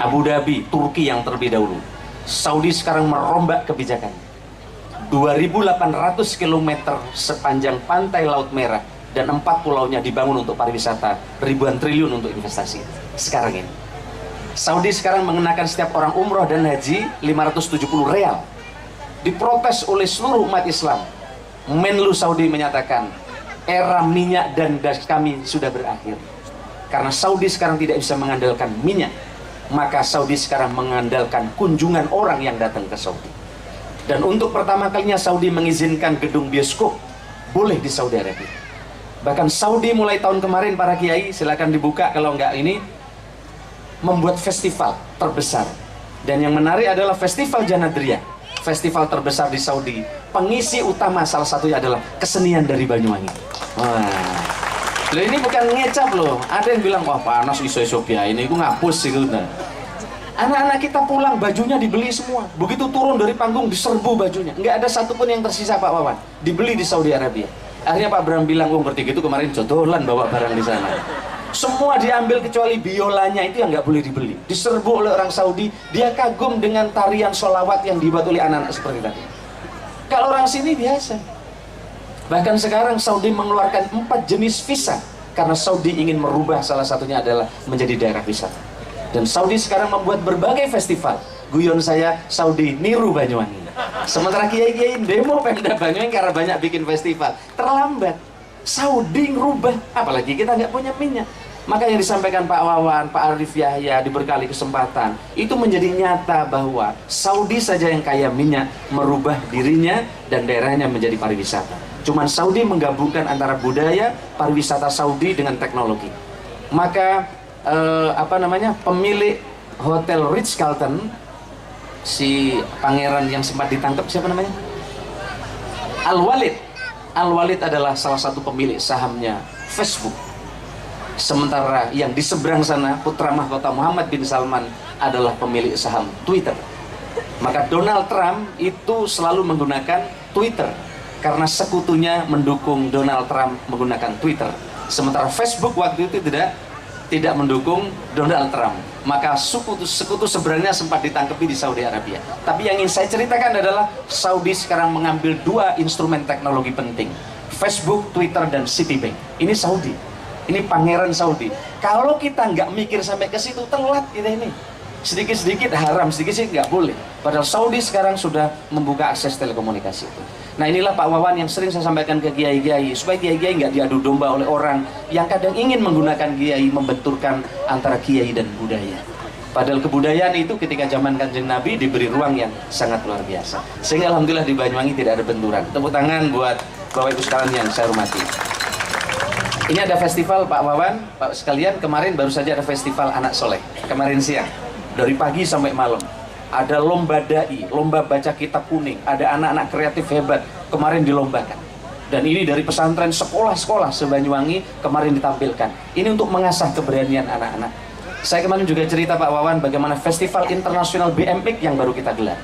Abu Dhabi, Turki yang terlebih dahulu, Saudi sekarang merombak kebijakan. 2.800 km sepanjang pantai Laut Merah dan 4 pulaunya dibangun untuk pariwisata, ribuan triliun untuk investasi. Sekarang ini Saudi sekarang mengenakan setiap orang umroh dan haji 570 real. Diprotes oleh seluruh umat Islam. Menlu Saudi menyatakan era minyak dan gas kami sudah berakhir. Karena Saudi sekarang tidak bisa mengandalkan minyak, maka Saudi sekarang mengandalkan kunjungan orang yang datang ke Saudi. Dan untuk pertama kalinya Saudi mengizinkan gedung bioskop boleh di Saudi Arabia. Bahkan Saudi mulai tahun kemarin, para kiai silakan dibuka kalau enggak ini, membuat festival terbesar. Dan yang menarik adalah Festival Janadria, festival terbesar di Saudi. Pengisi utama salah satunya adalah kesenian dari Banyuwangi. Wah, loh ini bukan ngecap loh. Ada yang bilang, wah panas iso-iso ini, aku ngapus sih gitu. Anak-anak kita pulang, bajunya dibeli semua. Begitu turun dari panggung, diserbu bajunya. Nggak ada satupun yang tersisa, Pak Wawan. Dibeli di Saudi Arabia. Akhirnya Pak Bram bilang, oh berarti gitu kemarin jodolan bawa barang di sana. Semua diambil kecuali biolanya itu yang nggak boleh dibeli. Diserbu oleh orang Saudi. Dia kagum dengan tarian sholawat yang dibuat oleh anak-anak seperti tadi. Kalau orang sini biasa. Bahkan sekarang Saudi mengeluarkan 4 jenis visa. Karena Saudi ingin merubah, salah satunya adalah menjadi daerah wisata. Dan Saudi sekarang membuat berbagai festival. Guyon saya, Saudi niru Banyuwangi. Sementara kiai-kiai demo Pemda Banyuwangi karena banyak bikin festival. Terlambat. Saudi ngerubah, apalagi kita nggak punya minyak. Maka yang disampaikan Pak Wawan, Pak Arif Yahya di berkali kesempatan, itu menjadi nyata bahwa Saudi saja yang kaya minyak merubah dirinya dan daerahnya menjadi pariwisata. Cuman Saudi menggabungkan antara budaya, pariwisata Saudi dengan teknologi. Maka pemilik Hotel Ritz-Carlton, si pangeran yang sempat ditangkap, siapa namanya? Al-Walid adalah salah satu pemilik sahamnya Facebook. Sementara yang di seberang sana, putra mahkota Muhammad bin Salman adalah pemilik saham Twitter. Maka Donald Trump itu selalu menggunakan Twitter karena sekutunya mendukung Donald Trump menggunakan Twitter. Sementara Facebook waktu itu tidak mendukung Donald Trump. Maka sekutu sebenarnya sempat ditangkapi di Saudi Arabia. Tapi yang ingin saya ceritakan adalah Saudi sekarang mengambil 2 instrumen teknologi penting, Facebook, Twitter, dan Citibank. Ini Saudi, ini pangeran Saudi. Kalau kita nggak mikir sampai ke situ, telat kita ini. Sedikit-sedikit haram, sedikit-sedikit nggak boleh. Padahal Saudi sekarang sudah membuka akses telekomunikasi itu. Nah inilah Pak Wawan yang sering saya sampaikan ke kiai-kiai, supaya kiai-kiai nggak diadu domba oleh orang yang kadang ingin menggunakan kiai membenturkan antara kiai dan budaya. Padahal kebudayaan itu ketika zaman Kanjeng Nabi diberi ruang yang sangat luar biasa. Sehingga alhamdulillah di Banyuwangi tidak ada benturan. Tepuk tangan buat Bapak Ibu sekalian yang saya hormati. Ini ada festival Pak Wawan, Pak sekalian, kemarin baru saja ada festival Anak Soleh, kemarin siang. Dari pagi sampai malam. Ada lomba dai, lomba baca kitab kuning, ada anak-anak kreatif hebat kemarin dilombakan. Dan ini dari pesantren sekolah-sekolah se-Banyuwangi kemarin ditampilkan. Ini untuk mengasah keberanian anak-anak. Saya kemarin juga cerita Pak Wawan bagaimana festival internasional BMX yang baru kita gelar.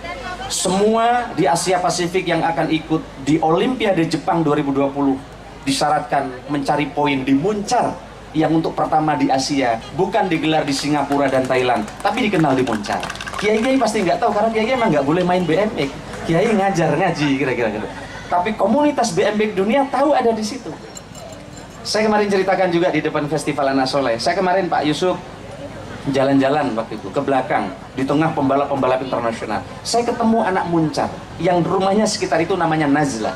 Semua di Asia Pasifik yang akan ikut di Olimpiade Jepang 2020 disyaratkan mencari poin di Muncar, yang untuk pertama di Asia, bukan digelar di Singapura dan Thailand, tapi dikenal di Muncar. Kiai-kiai pasti nggak tahu karena kiai-kiai emang nggak boleh main BMX. Kiai ngajar ngaji kira-kira gitu. Tapi komunitas BMX dunia tahu ada di situ. Saya kemarin ceritakan juga di depan Festival Anak Soleh. Saya kemarin Pak Yusuf jalan-jalan waktu itu ke belakang di tengah pembalap-pembalap internasional. Saya ketemu anak Muncar yang rumahnya sekitar itu namanya Nazla,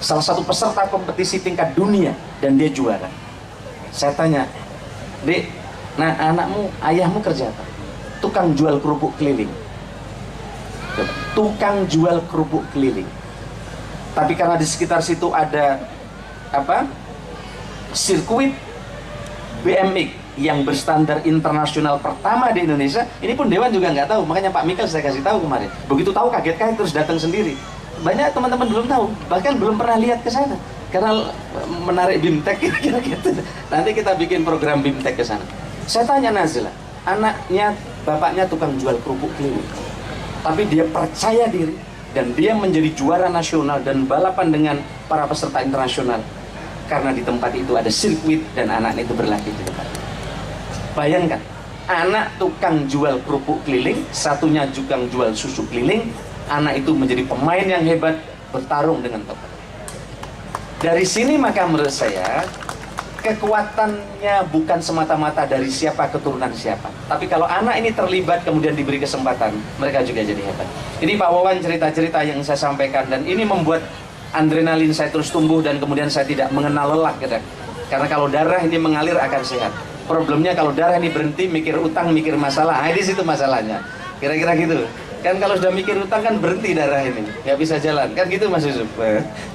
salah satu peserta kompetisi tingkat dunia dan dia juara. Saya tanya, Dek, nah ayahmu kerja apa? Tukang jual kerupuk keliling. Tukang jual kerupuk keliling. Tapi karena di sekitar situ ada sirkuit BMX yang berstandar internasional pertama di Indonesia, ini pun Dewan juga nggak tahu. Makanya Pak Mikal saya kasih tahu kemarin. Begitu tahu kaget-kaget terus datang sendiri. Banyak teman-teman belum tahu, bahkan belum pernah lihat ke sana. Karena menarik BIMTEK kira-kira gitu. Nanti kita bikin program BIMTEK ke sana. Saya tanya Nazila, anaknya bapaknya tukang jual kerupuk keliling. Tapi dia percaya diri dan dia menjadi juara nasional dan balapan dengan para peserta internasional. Karena di tempat itu ada sirkuit dan anaknya itu berlatih di depan. Bayangkan, anak tukang jual kerupuk keliling, satunya tukang jual susu keliling, anak itu menjadi pemain yang hebat bertarung dengan tokoh. Dari sini maka menurut saya kekuatannya bukan semata-mata dari siapa keturunan siapa, tapi kalau anak ini terlibat kemudian diberi kesempatan, mereka juga jadi hebat. Ini Pak Wawan cerita-cerita yang saya sampaikan dan ini membuat adrenalin saya terus tumbuh dan kemudian saya tidak mengenal lelah gitu. Karena kalau darah ini mengalir akan sehat. Problemnya kalau darah ini berhenti mikir utang, mikir masalah, di situ masalahnya. Kira-kira gitu. Kan kalau sudah mikir utang kan berhenti darah ini, nggak bisa jalan. Kan gitu Mas Yusuf.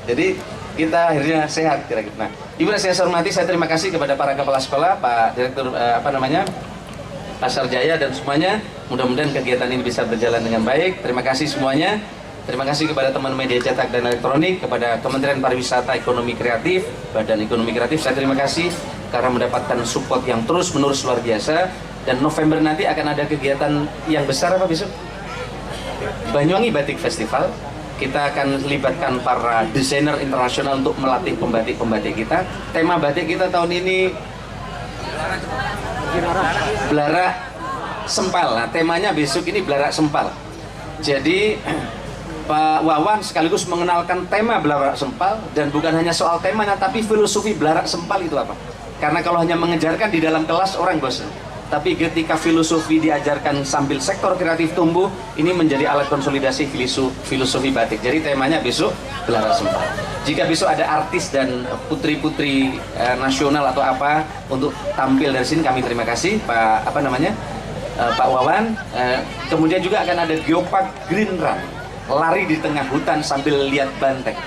Jadi kita akhirnya sehat kira-kira. Nah, Ibu yang saya hormati, saya terima kasih kepada para kepala sekolah, Pak Direktur Pasar Jaya dan semuanya. Mudah-mudahan kegiatan ini bisa berjalan dengan baik. Terima kasih semuanya. Terima kasih kepada teman media cetak dan elektronik, kepada Kementerian Pariwisata Ekonomi Kreatif, Badan Ekonomi Kreatif. Saya terima kasih karena mendapatkan support yang terus-menerus luar biasa. Dan November nanti akan ada kegiatan yang besar apa besok? Banyuwangi Batik Festival. Kita akan libatkan para desainer internasional untuk melatih pembatik-pembatik kita. Tema batik kita tahun ini Belarak Sempal. Nah, temanya besok ini Belarak Sempal. Jadi Pak Wawan sekaligus mengenalkan tema Belarak Sempal, dan bukan hanya soal temanya, tapi filosofi Belarak Sempal itu apa? Karena kalau hanya mengejarkan di dalam kelas orang bosan. Tapi ketika filosofi diajarkan sambil sektor kreatif tumbuh, ini menjadi alat konsolidasi filosofi batik. Jadi temanya besok Belarak Sempal. Jika besok ada artis dan putri-putri nasional atau apa untuk tampil dari sini, kami terima kasih Pak Pak Wawan. Kemudian juga akan ada Geopark Green Run, lari di tengah hutan sambil lihat banteng.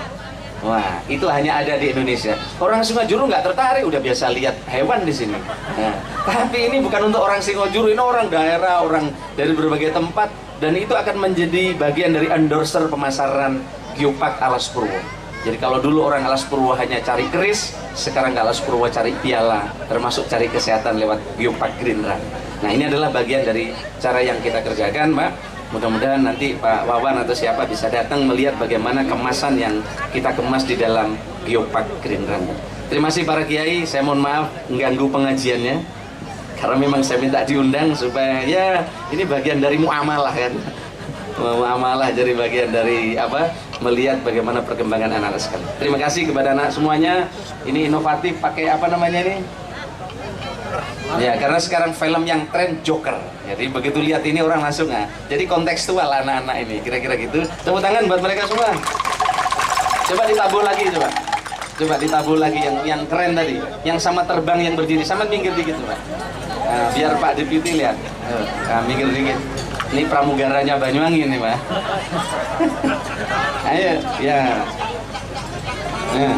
Wah, itu hanya ada di Indonesia. Orang Singojuru nggak tertarik, udah biasa lihat hewan di sini. Nah, tapi ini bukan untuk orang Singojuru, ini orang daerah, orang dari berbagai tempat, dan itu akan menjadi bagian dari endorser pemasaran Geopark Alas Purwo. Jadi kalau dulu orang Alas Purwo hanya cari keris, sekarang Alas Purwo cari piala, termasuk cari kesehatan lewat Geopark Green Run. Nah, ini adalah bagian dari cara yang kita kerjakan, Mbak. Mudah-mudahan nanti Pak Wawan atau siapa bisa datang melihat bagaimana kemasan yang kita kemas di dalam Geopark Green Run. Terima kasih para kiai, saya mohon maaf mengganggu pengajiannya, karena memang saya minta diundang supaya ya ini bagian dari muamalah kan. Muamalah jadi bagian dari melihat bagaimana perkembangan anak-anak sekalian. Terima kasih kepada anak semuanya. Ini inovatif, pakai apa namanya ini? Ya, karena sekarang film yang tren Joker. Jadi begitu lihat ini orang langsung jadi kontekstual anak-anak ini, kira-kira gitu. Tepuk tangan buat mereka semua. Coba ditabur lagi, coba ditabur lagi yang keren tadi, yang sama terbang yang berdiri. Sama minggir dikit, Pak. Nah, biar Pak Deputi lihat. Minggir dikit. Ini pramugaranya Banyuwangi nih, Pak. Ayo, ya. Nah.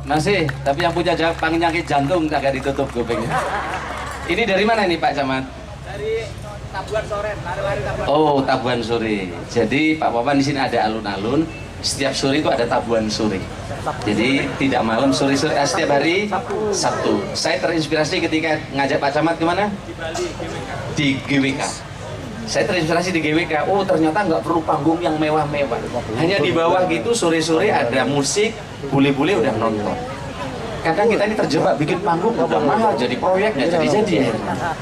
Masih, tapi yang punya penyakit jantung agak ditutup kupingnya. Ini dari mana nih Pak Camat? Dari Tabuan Sore, lari-lari Tabuan. Oh, Tabuan Sore. Jadi Pak Wawan di sini ada alun-alun. Setiap sore itu ada Tabuan Sore. Jadi tidak malam, sore-sore, setiap hari Sabtu. Saya terinspirasi ketika ngajak Pak Camat kemana? Di Bali, GWK. Di GWK. Saya terinspirasi di GWK. Oh, ternyata nggak perlu panggung yang mewah-mewah. Hanya di bawah gitu sore-sore ada musik, bule-bule udah nonton. Kadang kita ini terjebak bikin panggung udah mahal, jadi proyek nggak jadi-jadi.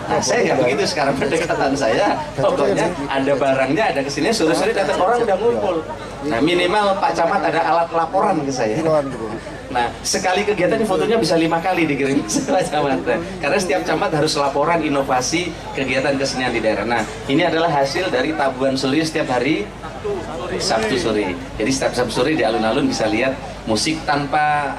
Nah, saya nggak begitu sekarang, pendekatan saya. Pokoknya ada barangnya, ada kesini, sore-sore datang orang udah ngumpul. Nah, minimal Pak Camat ada alat laporan ke saya. Nah, sekali kegiatan ini fotonya bisa 5 kali dikirim setelah camat. Karena setiap camat harus laporan inovasi kegiatan kesenian di daerah. Nah, ini adalah hasil dari Tabuan Sore setiap hari Sabtu sore. Jadi setiap Sabtu sore di alun-alun bisa lihat musik tanpa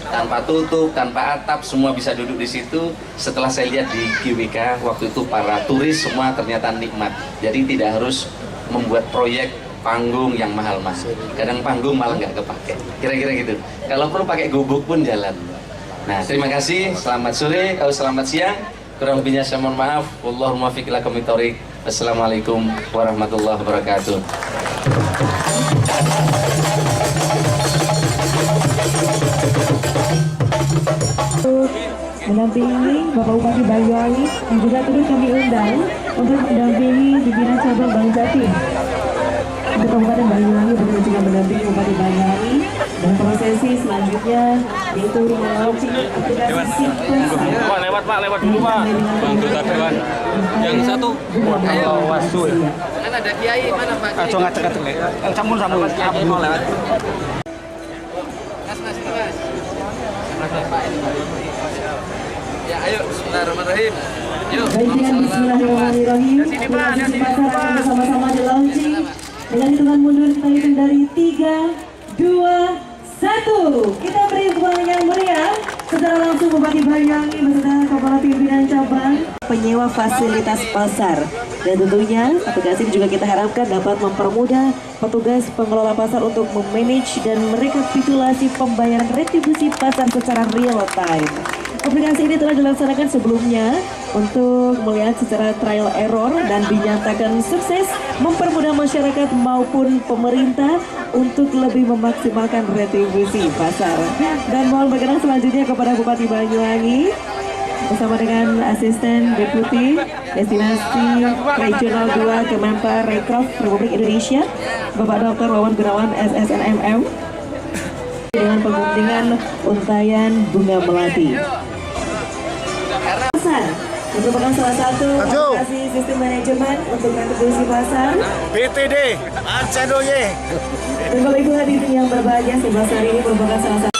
tanpa tutup, tanpa atap, semua bisa duduk di situ. Setelah saya lihat di GWK waktu itu para turis semua ternyata nikmat. Jadi tidak harus membuat proyek panggung yang mahal-mahal. Kadang panggung malah nggak kepake. Kira-kira gitu. Kalau perlu pakai gubuk pun jalan. Nah, terima kasih. Selamat sore, selamat siang. Kurang lebihnya saya mohon maaf. Wallahul muwaffiq ila aqwamit thoriq. Wassalamualaikum warahmatullahi wabarakatuh. Mendampingi Bapak Bupati Banyuwangi yang juga turut kami undang untuk mendampingi pimpinan cabang Bank Jatim. Untuk Kabupaten Banyuwangi begitu juga mendampingi Bupati Banyuwangi dan prosesi selanjutnya yaitu melaunching aplikasi SIM. Lewat Pak, lewat dulu Pak. Anggota Dewan. Yang satu Wasu. Kan ada kiai mana Pak? Ngacak-ngacak. Yang campur. Mas. Ya, ayo, bismillahirrahmanirrahim. Yuk. Baik, dengan bismillahirrahmanirrahim. Aplikasi pasar akan bersama-sama di launching dengan hitungan mundur kita hitung dari 3, 2, 1. Kita beri tepuk yang meriah secara langsung Bupati Banyuwangi beserta Kepala Pimpinan Cabang penyewa fasilitas pasar. Dan tentunya aplikasi ini juga kita harapkan dapat mempermudah petugas pengelola pasar untuk memanage dan merekapitulasi pembayaran retribusi pasar secara real time. Aplikasi ini telah dilaksanakan sebelumnya untuk melihat secara trial error dan dinyatakan sukses mempermudah masyarakat maupun pemerintah untuk lebih memaksimalkan retribusi pasar. Dan mohon berkenan selanjutnya kepada Bupati Banyuwangi bersama dengan Asisten Deputi Destinasi Regional 2 Kemenpar Rekraf Republik Indonesia, Bapak Dr. Wawan Gunawan SSNMM, dengan penguntingan untayan bunga melati. Pasar merupakan salah satu aplikasi sistem manajemen untuk retribusi pasar. BTD, Arcanoye. Dan Bapak Ibu hadirin yang berbahagia, sebelah hari ini merupakan salah satu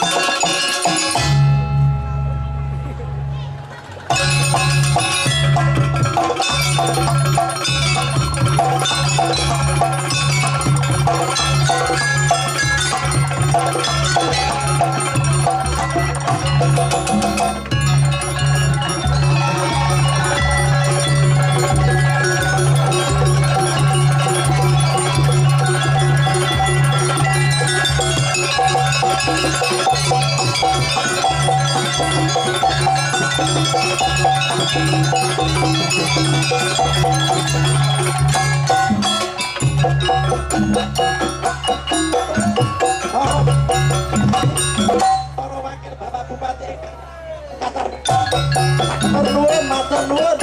Matur nuwun.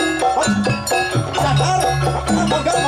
Cakar, mangga.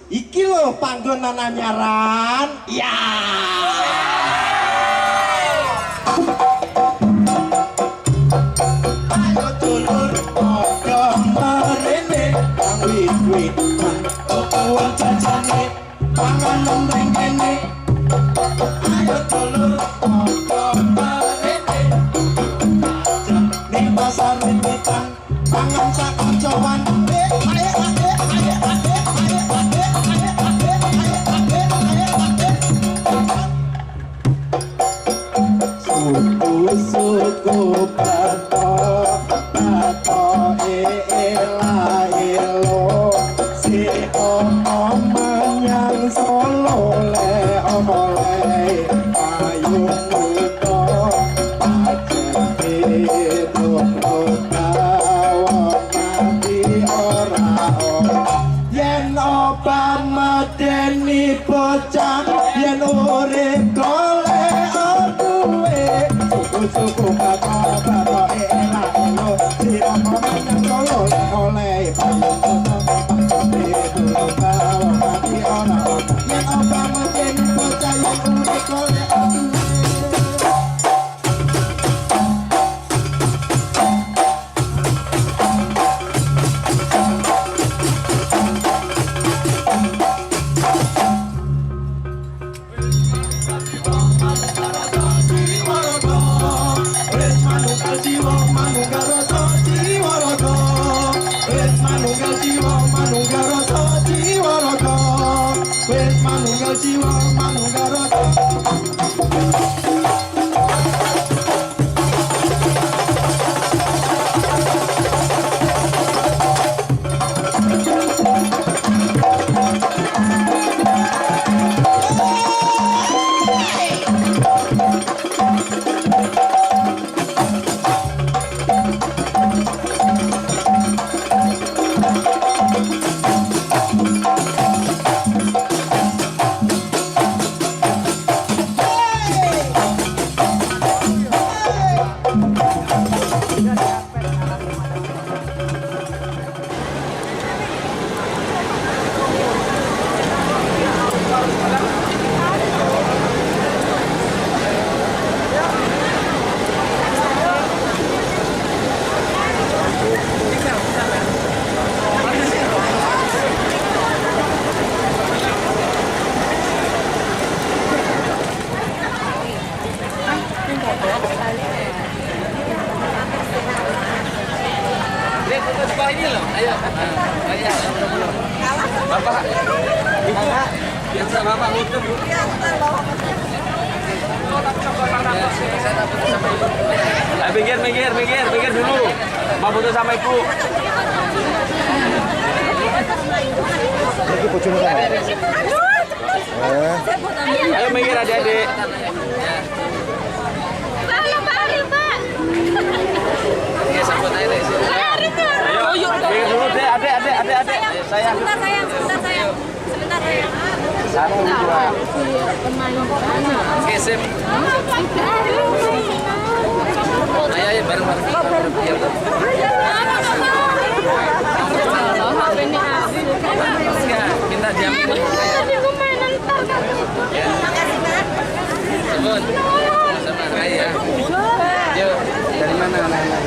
Iki lho panggonan anyaran. Ya. Ayo dulur padha marene kang wit-wit uang jajane panganan ring kene. Ayo dulur padha marene ning pasar wit-witan pangan sak kacowan. Suku pato elo si omanyang solo le omole ayu muto ajeng hidup kawan mati ora yen opa medeni bocah yen urip golek duwe suku pato enak lo sira omanyang solo le oleh ayu muto hidup kawan mati ora yen opa medeni bocah yen urip golek Christmas. Minggir dulu. Mau foto sama ibu. Ayo minggir adik-adik. Ayo, minggir dulu deh, adik. Sayang. Sebentar sayang. Satu, dua. Oke, sip. Ayo, bareng-bareng. Minta jamin. Sebut. Sama Raya. Yuk, dari mana anak-anak?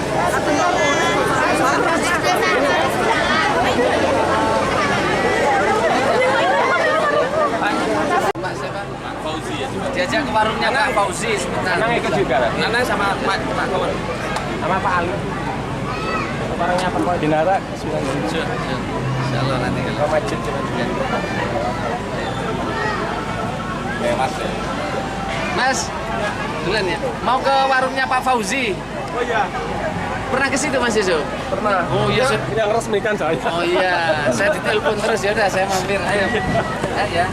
Pak Fauzi ya. Diajak ke warungnya Pak Fauzi sebentar. Nana ikut juga. Nana sama Pak Kawan. Sama Pak Ali. Warungnya Pak Dinara. Insyaallah nanti kalau macet cuma juga. Mas. Mas, duluan ya. Mau ke warungnya Pak Fauzi. Oh iya. Pernah ke situ Mas Yusuf? Pernah. Oh iya, yang resmikan saya. Oh iya, saya ditelepon terus ya udah saya mampir. Ayo. Ya.